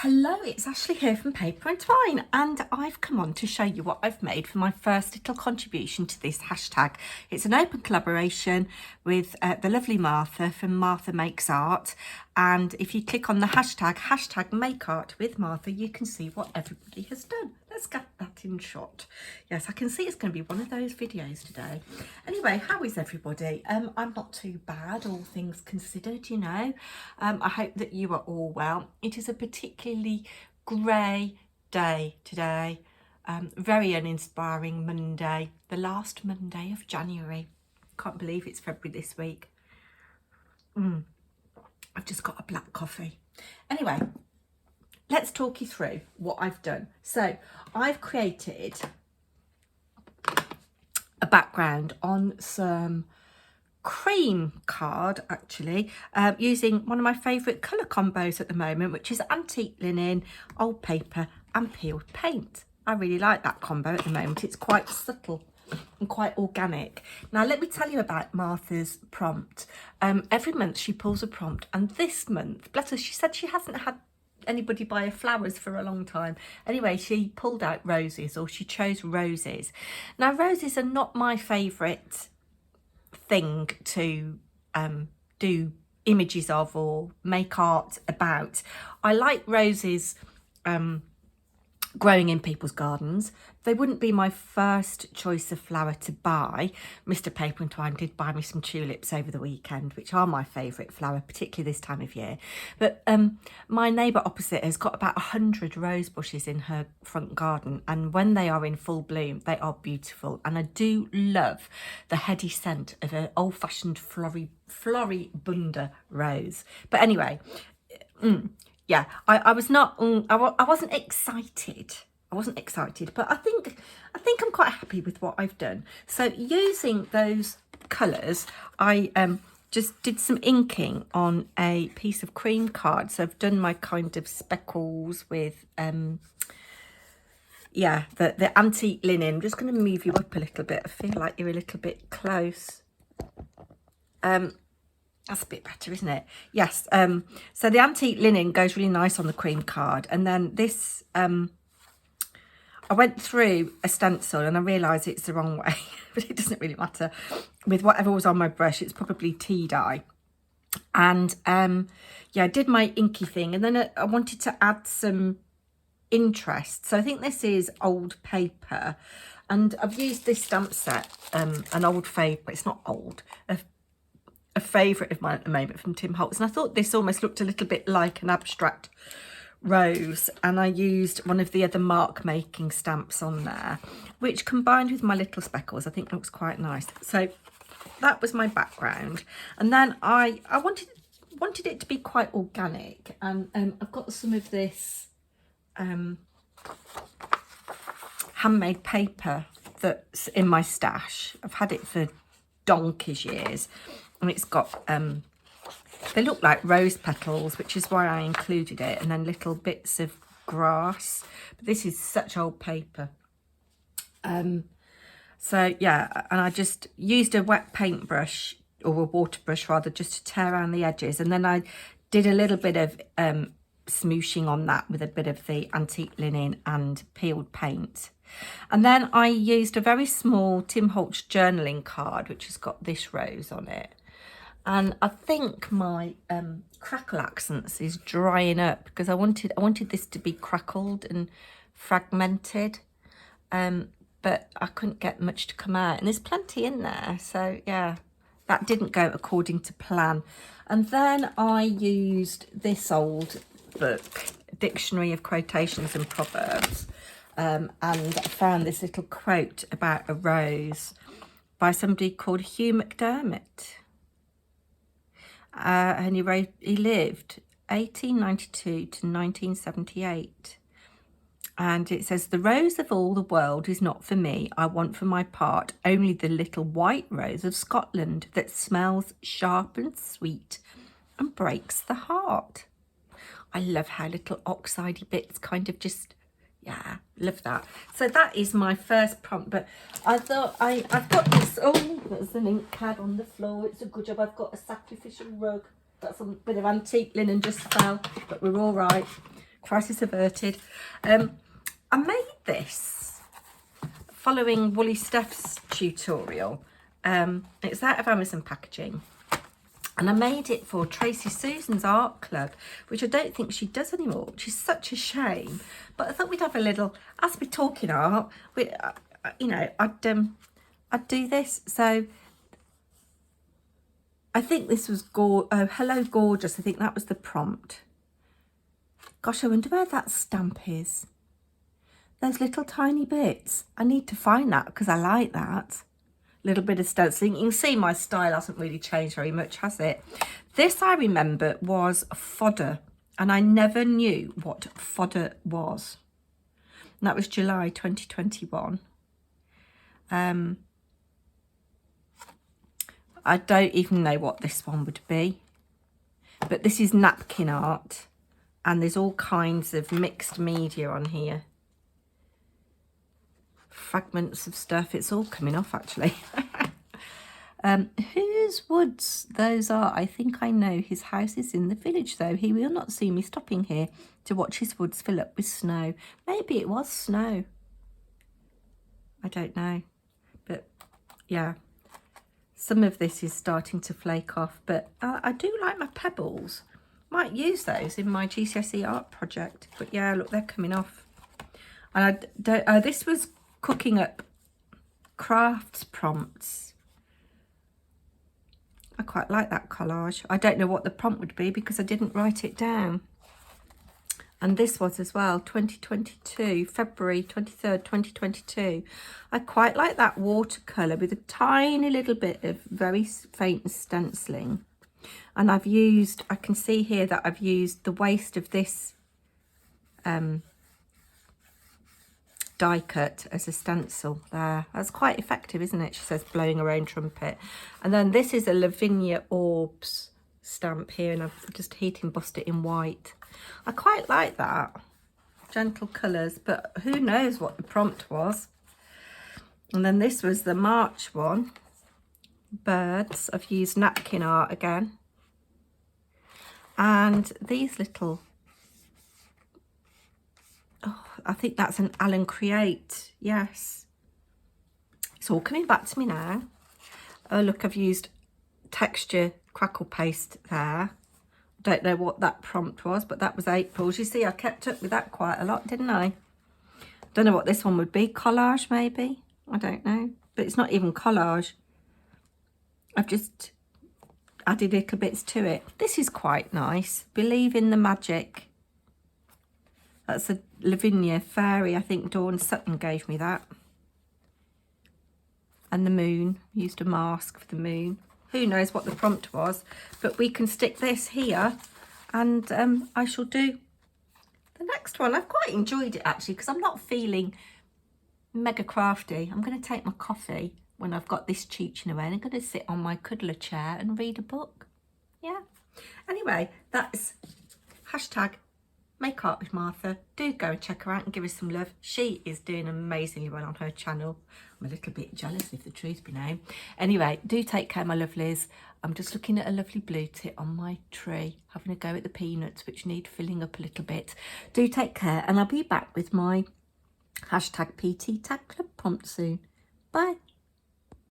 Hello, it's Ashley here from Paper and Twine, and I've come on to show you what I've made for my first little contribution to this hashtag. It's an open collaboration with the lovely Martha from Martha Makes Art, and if you click on the hashtag Make Art with Martha, you can see what everybody has done. Let's get that in shot. Yes, I can see it's going to be one of those videos today. Anyway, how is everybody? I'm not too bad, all things considered, you know. I hope that you are all well. It is a particularly grey day today. Very uninspiring Monday, the last Monday of January. Can't believe it's February this week. I've just got a black coffee. Anyway, let's talk you through what I've done. So I've created a background on some cream card, actually, using one of my favourite colour combos at the moment, which is antique linen, old paper and peeled paint. I really like that combo at the moment. It's quite subtle and quite organic. Now let me tell you about Martha's prompt. Every month she pulls a prompt, and this month, bless her, she said she hasn't had anybody buy her flowers for a long time. Anyway, she pulled out roses, or she chose roses. Now roses are not my favourite thing to do images of or make art about. I like roses growing in people's gardens. They wouldn't be my first choice of flower to buy. Mr. Paper and Twine did buy me some tulips over the weekend, which are my favourite flower, particularly this time of year. But my neighbour opposite has got about 100 rose bushes in her front garden, and when they are in full bloom, they are beautiful. And I do love the heady scent of an old-fashioned floribunda rose. But anyway, yeah, I was not. I wasn't excited. I wasn't excited, but I think I'm quite happy with what I've done. So using those colours, I just did some inking on a piece of cream card. So I've done my kind of speckles with yeah, the antique linen. I'm just going to move you up a little bit. I feel like you're a little bit close. That's a bit better, isn't it? Yes. So the antique linen goes really nice on the cream card. And then this, I went through a stencil and I realised it's the wrong way, but it doesn't really matter. With whatever was on my brush, it's probably tea dye. And yeah, I did my inky thing, and then I wanted to add some interest. So I think this is old paper, and I've used this stamp set, an old favourite, it's not old, a favourite of mine at the moment from Tim Holtz, and I thought this almost looked a little bit like an abstract rose, and I used one of the other mark making stamps on there, which combined with my little speckles I think looks quite nice. So that was my background, and then I wanted it to be quite organic, and I've got some of this handmade paper that's in my stash. I've had it for donkey's years, and it's got they look like rose petals, which is why I included it, and then little bits of grass. But this is such old paper. So yeah, and I just used a wet paintbrush, or a water brush rather, just to tear around the edges, and then I did a little bit of smooshing on that with a bit of the antique linen and peeled paint. And then I used a very small Tim Holtz journaling card, which has got this rose on it. And I think my crackle accents is drying up, because I wanted this to be crackled and fragmented, but I couldn't get much to come out, and there's plenty in there. So yeah, that didn't go according to plan. And then I used this old book, Dictionary of Quotations and Proverbs, and I found this little quote about a rose by somebody called Hugh McDermott. And he lived 1892 to 1978. And it says, "The rose of all the world is not for me. I want for my part only the little white rose of Scotland that smells sharp and sweet and breaks the heart." I love how little oxidey bits kind of just, yeah, love that. So that is my first prompt. But I thought I've got this, oh, there's an ink pad on the floor. It's a good job I've got a sacrificial rug. That's a bit of antique linen just fell, but we're all right. crisis averted. I made this following Woolly Steph's tutorial. It's out of Amazon packaging. And I made it for Tracy Susan's art club, which I don't think she does anymore, which is such a shame. But I thought we'd have a little, as we're talking art, you know, I'd do this. So I think this was Hello Gorgeous. I think that was the prompt. Gosh, I wonder where that stamp is. Those little tiny bits. I need to find that because I like that. Little bit of stenciling. You can see my style hasn't really changed very much, has it? This, I remember, was fodder, and I never knew what fodder was. And that was July 2021. I don't even know what this one would be, but this is napkin art, and there's all kinds of mixed media on here. Fragments of stuff. It's all coming off, actually. Whose woods those are? I think I know. His house is in the village, though. He will not see me stopping here to watch his woods fill up with snow. Maybe it was snow. I don't know. But, yeah. Some of this is starting to flake off. But I do like my pebbles. Might use those in my GCSE art project. But, yeah, look, they're coming off. And I don't... this was cooking up crafts prompts. I quite like that collage. I don't know what the prompt would be because I didn't write it down. And this was as well, 2022, February 23rd, 2022. I quite like that watercolour with a tiny little bit of very faint stenciling. And I've used, I can see here that I've used the waste of this die cut as a stencil there. That's quite effective, isn't it? She says, blowing her own trumpet. And then this is a Lavinia Orbs stamp here, and I've just heat embossed it in white. I quite like that. Gentle colours, but who knows what the prompt was. And then this was the March one. Birds. I've used napkin art again. And these little... Oh, I think that's an Alan Create. Yes. It's all coming back to me now. Oh, look, I've used texture crackle paste there. Don't know what that prompt was, but that was April's. You see, I kept up with that quite a lot, didn't I? Don't know what this one would be. Collage, maybe? I don't know. But it's not even collage. I've just added little bits to it. This is quite nice. Believe in the magic. That's a Lavinia Fairy. I think Dawn Sutton gave me that. And the moon. Used a mask for the moon. Who knows what the prompt was. But we can stick this here. And I shall do the next one. I've quite enjoyed it, actually, because I'm not feeling mega crafty. I'm going to take my coffee when I've got this cheeching away. And I'm going to sit on my cuddler chair and read a book. Yeah. Anyway, that's hashtag Make Art with Martha. Do go and check her out and give her some love. She is doing amazingly well on her channel. I'm a little bit jealous, if the truth be known. Anyway, do take care, my lovelies. I'm just looking at a lovely blue tit on my tree, having a go at the peanuts, which need filling up a little bit. Do take care, and I'll be back with my hashtag PT Tag Club prompt soon. Bye.